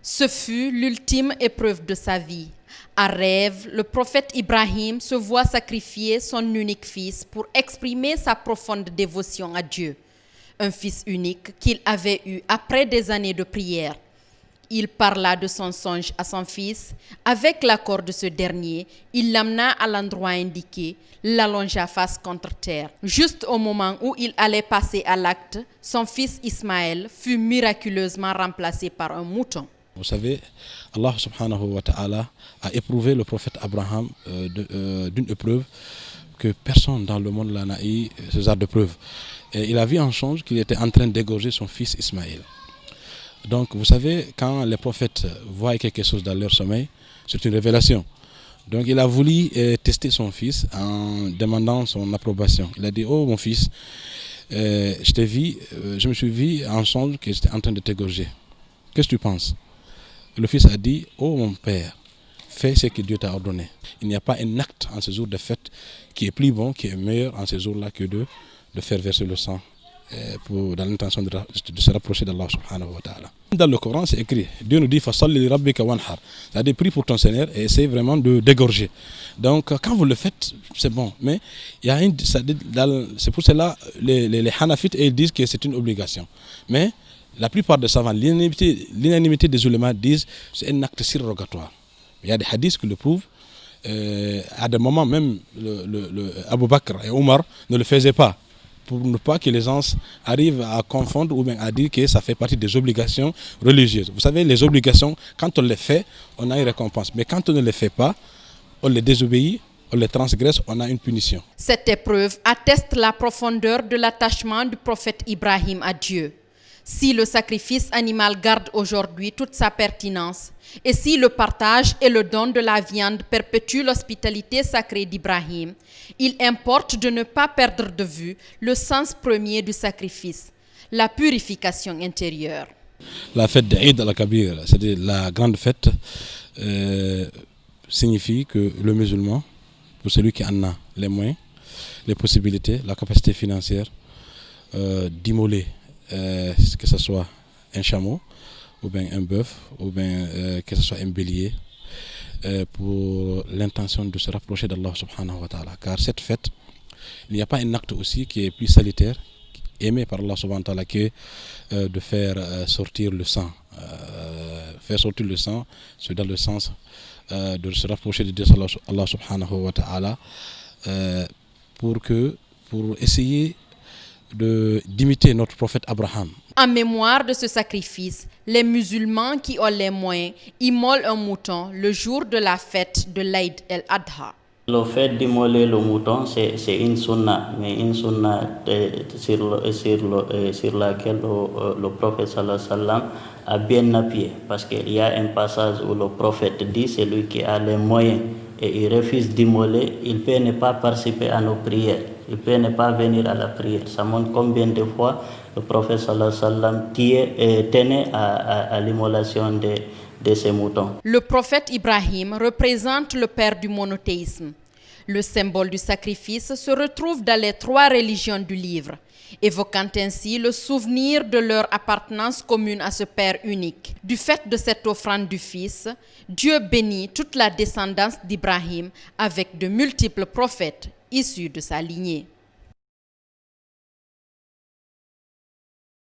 Ce fut l'ultime épreuve de sa vie. À rêve, le prophète Ibrahim se voit sacrifier son unique fils pour exprimer sa profonde dévotion à Dieu. Un fils unique qu'il avait eu après des années de prière. Il parla de son songe à son fils. Avec l'accord de ce dernier, il l'amena à l'endroit indiqué, l'allongea face contre terre. Juste au moment où il allait passer à l'acte, son fils Ismaël fut miraculeusement remplacé par un mouton. Vous savez, Allah subhanahu wa ta'ala a éprouvé le prophète Abraham d'une épreuve que personne dans le monde n'a eu ce genre d'épreuve. Il a vu en songe qu'il était en train d'égorger son fils Ismaël. Donc vous savez, quand les prophètes voient quelque chose dans leur sommeil, c'est une révélation. Donc il a voulu tester son fils en demandant son approbation. Il a dit: oh mon fils, je me suis vu en songe que j'étais en train de t'égorger. Qu'est-ce que tu penses? Le fils a dit: oh mon père, fais ce que Dieu t'a ordonné. Il n'y a pas un acte en ce jour de fête qui est plus bon, qui est meilleur en ce jour-là que de faire verser le sang dans l'intention de se rapprocher d'Allah subhanahu wa ta'ala. Dans le Coran, c'est écrit, Dieu nous dit: Fasalli li rabbika wanhar. C'est-à-dire, prie pour ton Seigneur et essaie vraiment de dégorger. Donc, quand vous le faites, c'est bon. Mais il y a c'est pour cela les Hanafites ils disent que c'est une obligation. Mais la plupart des savants, l'unanimité des ulémas disent que c'est un acte surrogatoire. Il y a des hadiths qui le prouvent. À des moments même, Abu Bakr et Omar ne le faisaient pas, pour ne pas que les gens arrivent à confondre ou bien à dire que ça fait partie des obligations religieuses. Vous savez, les obligations, quand on les fait, on a une récompense. Mais quand on ne les fait pas, on les désobéit, on les transgresse, on a une punition. Cette épreuve atteste la profondeur de l'attachement du prophète Ibrahim à Dieu. Si le sacrifice animal garde aujourd'hui toute sa pertinence, et si le partage et le don de la viande perpétuent l'hospitalité sacrée d'Ibrahim, il importe de ne pas perdre de vue le sens premier du sacrifice, la purification intérieure. La fête d'Eid al-Kabir, c'est-à-dire la grande fête, signifie que le musulman, pour celui qui en a les moyens, les possibilités, la capacité financière d'immoler, que ce soit un chameau, ou bien un bœuf, ou bien que ce soit un bélier, pour l'intention de se rapprocher d'Allah subhanahu wa ta'ala. Car cette fête, il n'y a pas un acte aussi qui est plus salutaire, aimé par Allah subhanahu wa ta'ala, que de faire sortir le sang. Faire sortir le sang, c'est dans le sens de se rapprocher de Dieu, Allah subhanahu wa ta'ala, pour essayer d'imiter notre prophète Abraham. En mémoire de ce sacrifice, les musulmans qui ont les moyens immolent un mouton le jour de la fête de l'Aïd el-Adha. Le fait d'immoler le mouton, c'est une sunna, mais une sunna sur laquelle le prophète sallallahu alayhi wa sallam a bien appuyé. Parce qu'il y a un passage où le prophète dit: celui qui a les moyens et il refuse d'immoler, il peut ne pas participer à nos prières, il peut ne pas venir à la prière. Ça montre combien de fois le prophète sallallahu alayhi wa sallam tenait à l'immolation de ces moutons. Le prophète Ibrahim représente le père du monothéisme. Le symbole du sacrifice se retrouve dans les 3 religions du livre, évoquant ainsi le souvenir de leur appartenance commune à ce Père unique. Du fait de cette offrande du Fils, Dieu bénit toute la descendance d'Ibrahim avec de multiples prophètes issus de sa lignée.